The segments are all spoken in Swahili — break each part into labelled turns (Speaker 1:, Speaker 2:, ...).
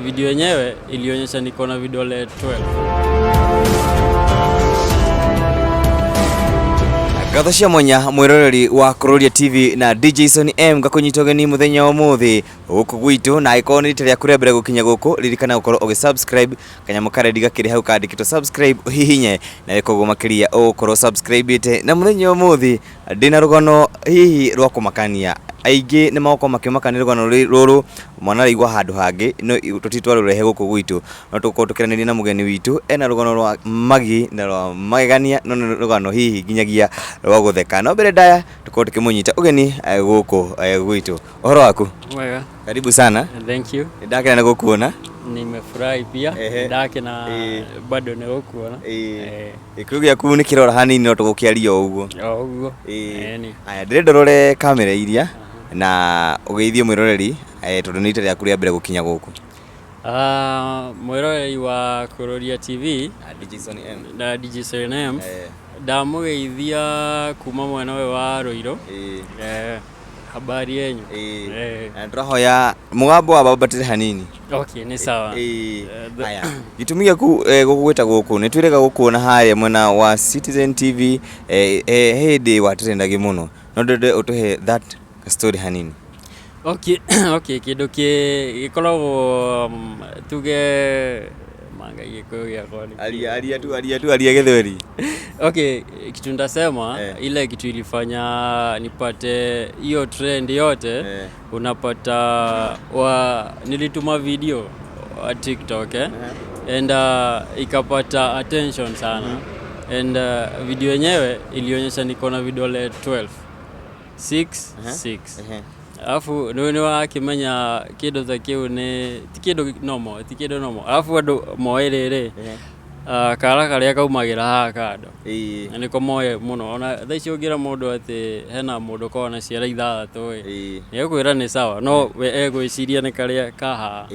Speaker 1: Video yenyewe ilionyesha niko na vidole 12.
Speaker 2: Gathashia monya mwiroreri wa Kuroria TV na DJ Son M gakunyitogeni muthenya wa muthi guku gwitu na icon rite ria kuria mbere gukinya guku ririkana gukorwo ugisubscribe kanya mukaredi gakiri hau kandikito subscribe hihinye na rikogo makiria ukorwo subscribe ite na muthenya wa muthi ndina rugano hihi rwa kumakania aige ni Moko makimakanira rugano ruru mwana rigwa handu hangi no tutitwa rurehe guku gwitu no tuko tukiranĩria na mugeni witu ena rugano rwa magi na rwa magegania no rugano hihi nginyagia rwa gutheka no mbere ndaya tuko tukimunyita ugeni guku gwitu uhoro waku
Speaker 1: Mwega.
Speaker 2: Karibu sana.
Speaker 1: Thank you.
Speaker 2: Ndakena na gukuona.
Speaker 1: Nimefurahi pia. Ndakena bado ni gukuona.
Speaker 2: Ikugi yaku ni kirora hanini no tugukiaria uguo.
Speaker 1: Uguo.
Speaker 2: Aya ndire rore kamera iria na ugeithio mwiroreri tondu ni ite ria kuria mbere gukinya guku.
Speaker 1: Mwiroreri wa Kuroria TV
Speaker 2: DJ Son M
Speaker 1: na DJ Son M ndamugeithia kuma mwena we wa Roiro. Habari yenyu.
Speaker 2: Turahoya mugambo wa babatire hanini.
Speaker 1: Okay, ni sawa.
Speaker 2: Aya gitumia ku gugwita guku ni twirega gukuona haya mwena wa Citizen TV hedi watirendagi muno no ndende utuhe that story hanini.
Speaker 1: Okay, kido gikoragwo tuge manga gikuyu ya koni.
Speaker 2: Alia githweri.
Speaker 1: Okay, kitu ndasema ile kitu ilifanya nipate hiyo trend yote unapata nilituma video wa TikTok and ikapata attention sana and video yenyewe ilionyesha niko na vidole 12 6 alafu ndio akimenya kido za kiu ni tikido normal alafu ando moerere kara karia kaumagira ha kando niko moye muno ona thaici ungira mundu ati hena mundu kona ciara ithathatũ ni gwira ni sawa no we egwiciria ni karia kaha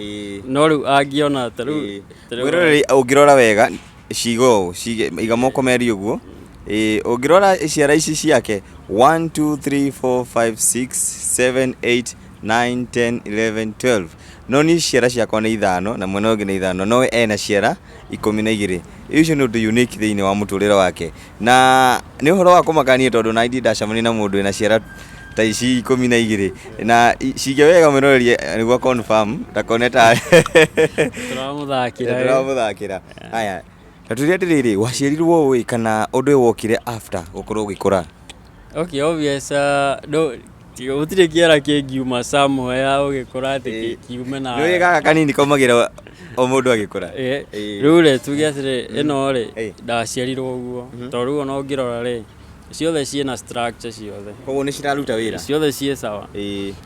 Speaker 1: no riu angiona taru
Speaker 2: wiroreri ungirora wega cigo iga moko meri uguo ungirora ciara ici ciake 1 2 3 4 5 6 7 8 9 10 11 12 no ni ciara ciakwa ni ithano na mwena ungi ni ithano no we ena ciara 12 icio ni undu unique thiini wa muturire wake na ni uhoro wa kumakania tondu na idi ndacamani na mundu ena ciara ta ici 12 na cige wega mwiroreri niguo confirm takoneta turamuthakira aya taturia ndiriri waciarirwo wi kana undu wokire after gukorwo ugikura.
Speaker 1: Okay, obvious do utire kiara kingiuma somewhere ugikora ati kiume na
Speaker 2: no gaka kanini kaumagira o mundu agikura
Speaker 1: rure tuge atire ino ri ndaciarirwo uguo toru ona ungirora ri ciothe ciena structure ciothe
Speaker 2: koguo ni ciraruta wira
Speaker 1: ciothe cie sawa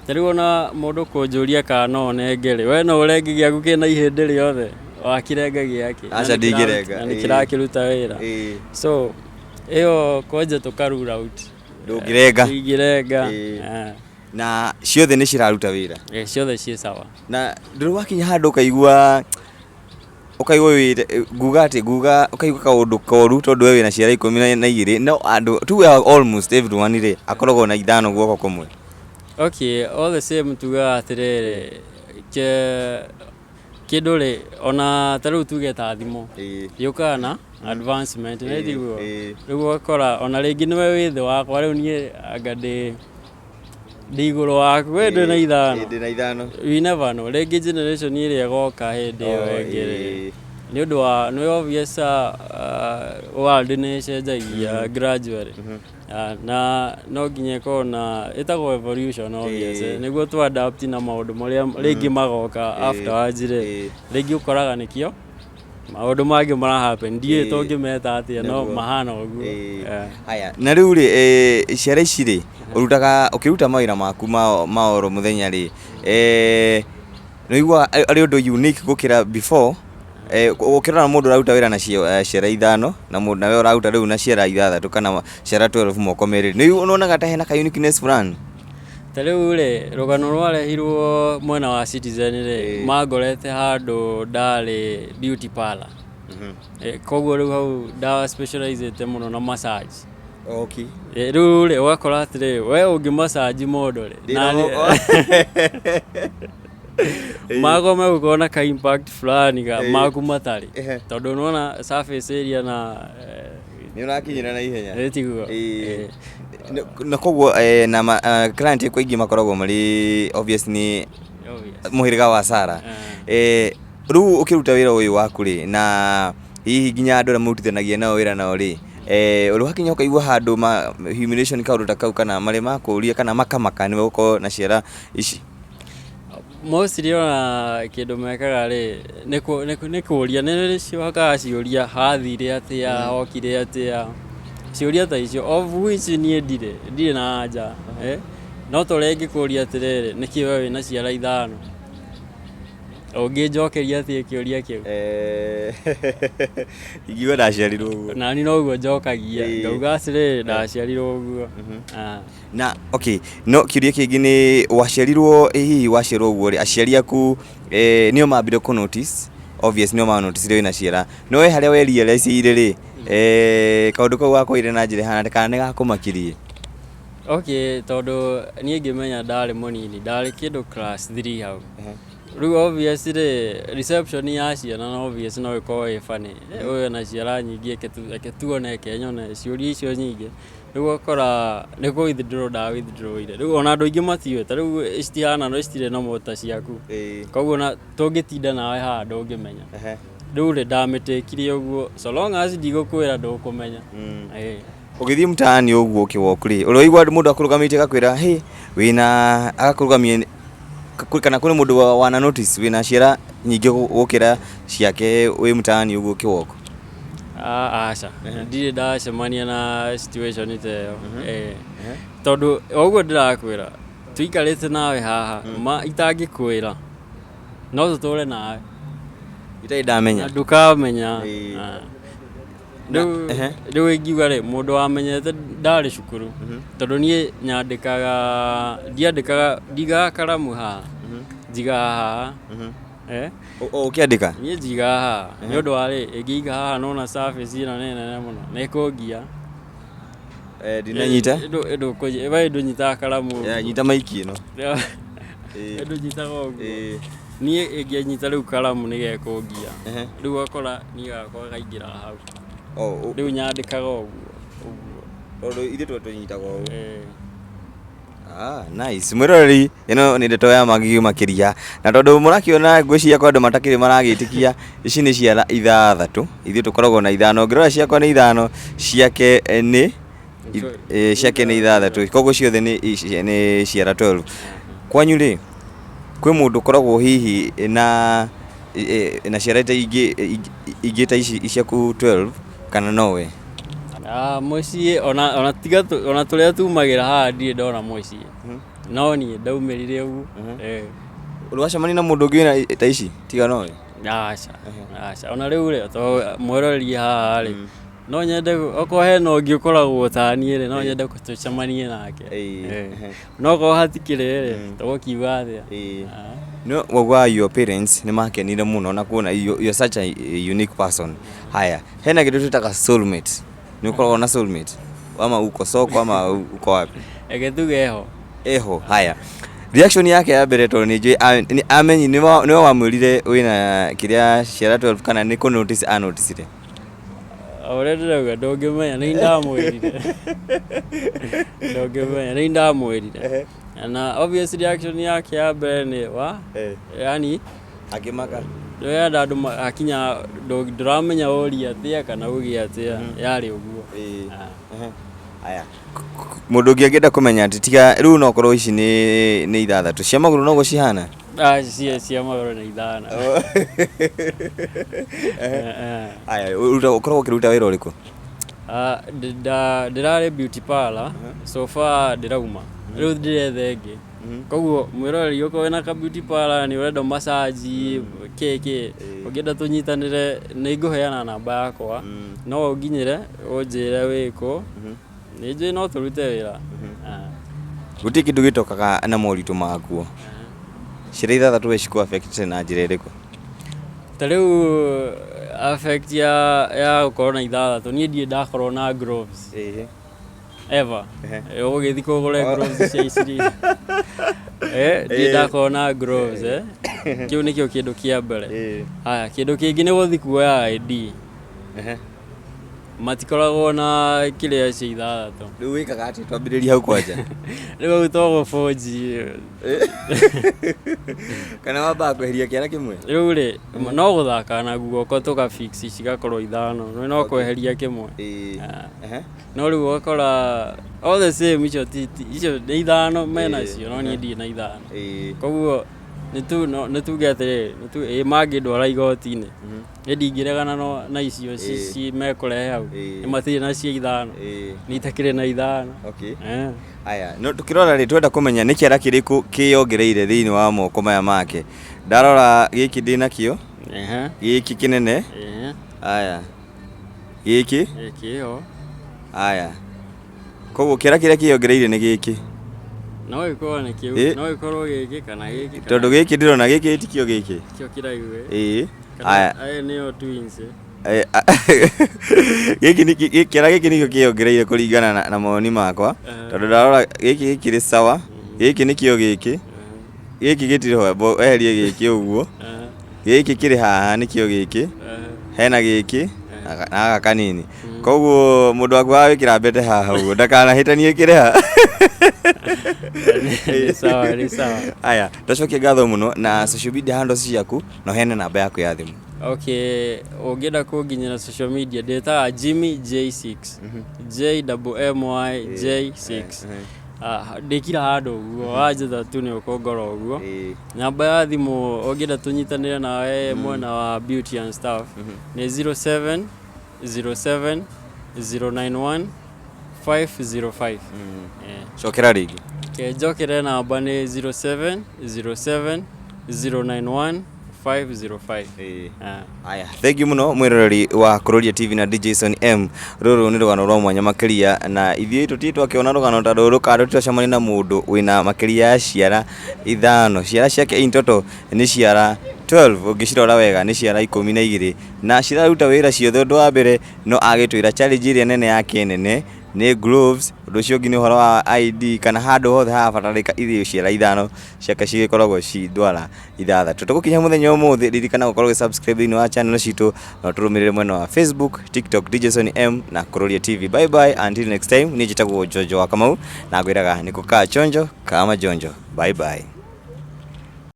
Speaker 1: tari ona mundu kunjuria kana onengere we no urengi giaku kina ihindi riothe wakirenga giake
Speaker 2: acha ndigirenga
Speaker 1: ni kirakiruta wira so iyo koja tukarura out Igirenga
Speaker 2: na ciothe ni ciraruta wira
Speaker 1: ciothe cie sawa
Speaker 2: na ndu wakinya handu ukaigua guga ukaigua kaundu koru tondu we wina ciara 12 no andu tu almost everyone ri akoragwo na ithano guoko kumwe.
Speaker 1: Okay, all the same tuga atirere kindu ri ona taru tuge ta thimo yukana advancement ne thiguo riu akora ona ringi niwe withi wakwa riu nie anga ndiguru waku we ndi na ithano we never know ringi generation iri goka hindi yo engere ni undu wa no obvious world ni cenjagia gradually na no nginya kona itago evolution obvious niguo tu adapt na maundu maria ringi magoka after ajire ringi ukoraga nikio maundu mangi mara happen ndie tongi meta atia no mahana uguo
Speaker 2: haya na riu ri ciara ici ri urutaga ukiruta mawira maku maoro muthenya ri no igua ari undu unique gukira before ukirana mundu raruta wira na ciara ithano na mundu nawe uraruta riu na ciara ithathatu kana ciara 12 moko meri ni unonaga ta hena ka uniqueness fulani
Speaker 1: tariu ri rugano rwarehirwo mwena wa Citizen ri magorete handu ndari beauty parlor koguo riu hau ndawa specialized muno na massage
Speaker 2: okay
Speaker 1: riu ri wakora atiri we ungi massage mundu ri Mako megukona ka impact fulani ga maku matari tondu unaona surface area na
Speaker 2: ni unakinyira na ihenya
Speaker 1: etiguo
Speaker 2: na koguo na client kwa ingi makoragwo mari obviously muhiriga wa Ciara riu ukiruta wira uyu waku ri na hihi nginya andu aria murutithanagia nao wira nao ri uri wakinya ukaigua handu humiliation kaundu ta kau kana mari makuria kana makamaka ni gukorwo na ciara ici
Speaker 1: mostly ona kindu mekaga ri ni kuria ni ciokaga ciuria hathire atia hokire atia ciuria ta icio of which ni ndire na anja no tore ngikuria atiriri niki we wina ciara ithano ungijokeria atia kiuria kiu
Speaker 2: ingiwa ndaciarirwo uguo
Speaker 1: nani no uguo njokagia ngauga atiriri ndaciarirwo uguo
Speaker 2: na okay no kiuria kingi ni waciarirwo hihi waciarwo uguo ri aciari aku nio mambire ku notice obvious nio ma notice ri na ciara no we haria weria ri kaundu kau gakoire na njira hana kana ni gakumakirie
Speaker 1: okay tondu nie ngimenya ndari munini ndari kindu class 3 hau riu obviously reception ya ciana no obvious no ikorwo ifani uyu na ciara nyingi eketuone kenyone ciuria icio nyingi riu akora ni ku withdraw ire riu ona andu ingi matiwete riu istihana no istire na mota ciaku koguo na tungitinda nawe haha ndungimenya riu ri ndamitikire uguo so long as ndigukwira ndukumenya
Speaker 2: ugithii mtaani uguo kiwoku ri uraigua mundu akurugamite gakwira hey wina agakurugamie kana kuri mundu wana notice wina ciara nyingi gukira ciake wi mtaani uguo kiwoku
Speaker 1: acha ndire ndacemania na situation iteyo tondu uguo ndirakwira tuikarite nawe haha ma itangikwira no tuture nawe
Speaker 2: itai ndamenya
Speaker 1: ndukamenya riu ingiuga ri mundu wamenyete ndari cukuru tondu nie nyandikaga ndigaga karamu haha njigaga haha
Speaker 2: ukiandika
Speaker 1: nie njigaga haha ni undu wa ri ingiiga haha nona surface ino ni nene muno ni kungia
Speaker 2: ndinanyita
Speaker 1: we ndunyitaga karamu
Speaker 2: nyita maiki ino
Speaker 1: ndunyitaga uguo nie ingĩnyita riu karamu ni gekungia riu akora ni gakwa gaingira hau riu nyandikaga uguo
Speaker 2: tondu ithe tunyitaga uguo nice mwiroreri ino ni ndeto ya Magigi makiria na tondu murakiona ngwiciria kwa andu matakiri maragitikia ici ni ciara ithathatu ithe tukoragwo na ithano ngirora ciakwa ni ithano ciake ni ithathatu koguo ciothe ni ciara 12 kwanyu ri kwi mundu koragwo hihi na ciara ta ingi ta ici ciaku 12 kana nowe
Speaker 1: mucii ona tiga ona turia tumagira haha ndire ndona mucii no nie ndaumirire ugu
Speaker 2: uri wacemania na mundu ungi ta ici tiga nowe
Speaker 1: aca ona riu ri to mwiroreri haha ri no nyende oko hena ungi ukoragwo tani ri no nyende tucemanie nake no ko hatikire ri tukiuga atia
Speaker 2: no wagwa your parents ni makenire muno na kuona you're such a unique person haya hena kitu tutaka soulmate ni uko na soulmate ama uko soko ama uko wapi
Speaker 1: egetuge
Speaker 2: eho haya reaction yake ya mbere to ni amenyi ni wamwirire wina kiria ciara 12 kana ni ku notice anotice
Speaker 1: already ndauga ndungimenya ni ndamwirire na obvious reaction yake ya mbere ni yani
Speaker 2: akimaka
Speaker 1: ndio andu akinya ndramenya uria atia kana ugia atia yari uguo
Speaker 2: aya mundu ungi angenda kumenya ati tiga riu no korwo ici ni ithathatu cia maguru no gucihana
Speaker 1: cia maguru ni ithana
Speaker 2: aya ukorwo ukiruta wira uriku
Speaker 1: ndirari beauty parlor so far ndirauma riu ndirethe ingi koguo mwiroreri uko wina ka beauty parlor ni urenda massage keke ungienda tunyitanire ni nguheana namba yakwa no unginyire unjire wiko nije no turute wira
Speaker 2: guti kindu gitokaga na moritu makuo ciira ithathatu we ciku affect na njira iriku
Speaker 1: tariu affect ya ukorwo na ithathatu nie ndie ndakorwo na gloves ever ugithi kugure gloves cia iciri ndakona gloves kiu nikio kindu kia mbere haya kindu kingi ni guthi kuoya ID matikoragwo na kiria cia ithathatũ
Speaker 2: riu wikaga ati twambiriria hau kwanja
Speaker 1: riu togo foji
Speaker 2: kana wamba kweheria kiara kimwe
Speaker 1: riu ri no guthaka na guoko tuka fix cigakorwo ithano no kweheria kimwe no riu wakora all the same icio ni ithano mena cio no ni ndi na ithano koguo nä tuge atä rä mangä ndwara igoti-inä nä ndingäregana na icio ci mekårehe hau nä matirä na cia ithano nä itakä rä na ithano
Speaker 2: aya no tå kä rora rä twenda kå menya nä kä ara kä rä kå kä ongereire thä inä wa moko maya make ndarora gä kä ndä nakio gä kä kä nene aya gä kä aya koguo kä ara kä rä a kä ongereire nä gä kä
Speaker 1: no ikorwo nä kä u no ikorwo gä kä kana gä kä
Speaker 2: tondå gä kä ndä rona gä kä tikio gä kä
Speaker 1: kio kä raigu
Speaker 2: aya
Speaker 1: nä o twins
Speaker 2: kä ara gä kä nä kä ongereire kå ringana na mawoni makwa tondå ndarora gä kä gä kä rä sawa gä kä nä kä o gä kä gä kä gä tirä ho eherie gä kä å guo gä kä kä rä haha nä kä o gä kä hena gä kä na gaka kanini koguo må ndå waku wa wä kä ra mbete haha uguo ndakanahä tanie kä rä ha aya twacokia ngatho må no na social media handles ciaku no hene namba yaku ya thimu
Speaker 1: ũngĩenda kũnginyĩra social media ndĩtaga Jimmy J6 JMMY J6 ndĩkira handũ ũguo wanjetha tu nĩ ũkũngora ũguo namba ya thimũ ũngĩenda tũnyitanĩre nawe mwena wa beauty and stuff nĩ 0707 091 505
Speaker 2: cokera rĩngĩ
Speaker 1: njokere namba nĩ 0707 091 505
Speaker 2: aya thank you muno mwiroreri wa Kuroria TV na Jason M ruru ni rugano rwa mwanya makiria na ithuĩ tũthiĩ twakiona rugano ta rũrũ kana tũtacemania na mũndũ wĩna makiria ya ciara ithano ciara ciake in total ni ciara 12 ũngĩcirora wega ni ciara 12 na ciraruta wĩra ciothe ũndũ wa mbere no agĩtwĩra challenge ĩrĩa nene yake nene nĩ gloves ũndũ ũcio ũngĩ nĩ ũhoro wa ID kana handũ hothe habatarĩka ithio ciara ithano ciake cigĩkoragwo ci ndwara ithathatũ tũgũkinya mũthenya ũmũthĩ ririkana gũkorwo subscribe thĩinĩ wa channel citũ na tũrũmĩrĩre mwena wa Facebook TikTok Jason M na Kuroria TV bye bye until next time niĩ njĩtagwo Jojo wa Kamau na ngwĩraga nĩ gũkaa chonjo kama jonjo bye bye